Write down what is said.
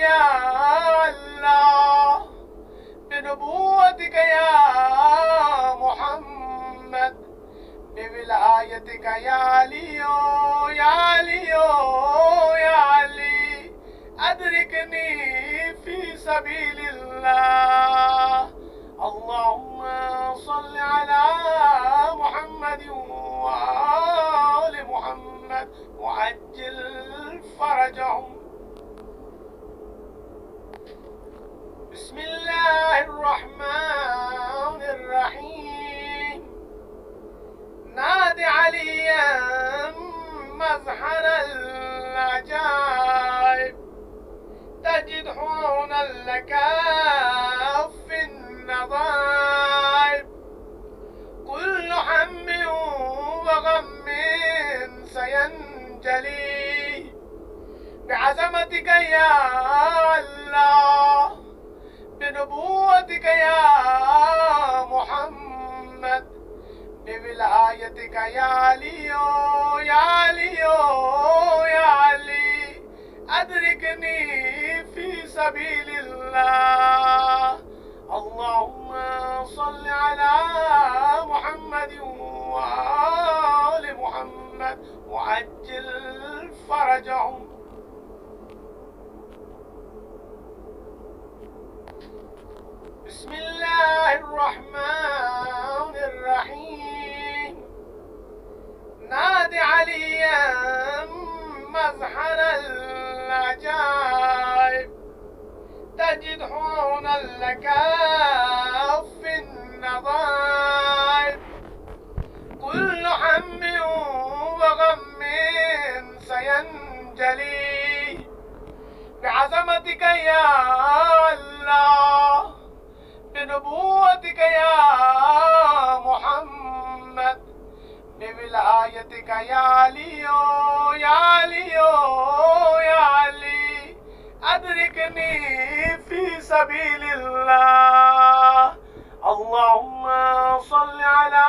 يا الله، بنبوتك يا محمد، بولايتك يا عليو يا عليو يا علي، أدركني في سبيل الله. اللهم صل على محمد وآل محمد وعجل فرجهم. بسم الله الرحمن الرحيم. نادي عليا مظهر العجائب، تجد حونا لك في النظائب، كل هم وغم سينجلي بعزمتك يا الله، بنبوتك يا محمد، بولايتك يا عليو يا عليو يا علي، أدركني في سبيل الله. اللهم صل على محمد وآل محمد وعجل فرجهم. بسم الله الرحمن الرحيم. نادي عليا مظهر العجائب، تجد حونا لك في النظائب، كل هم وغم سينجلي بعزمتك يا الله، بنبوتك يا محمد، بولايتك يا عليو يا عليو يا علي، أدركني في سبيل الله. اللهم صل على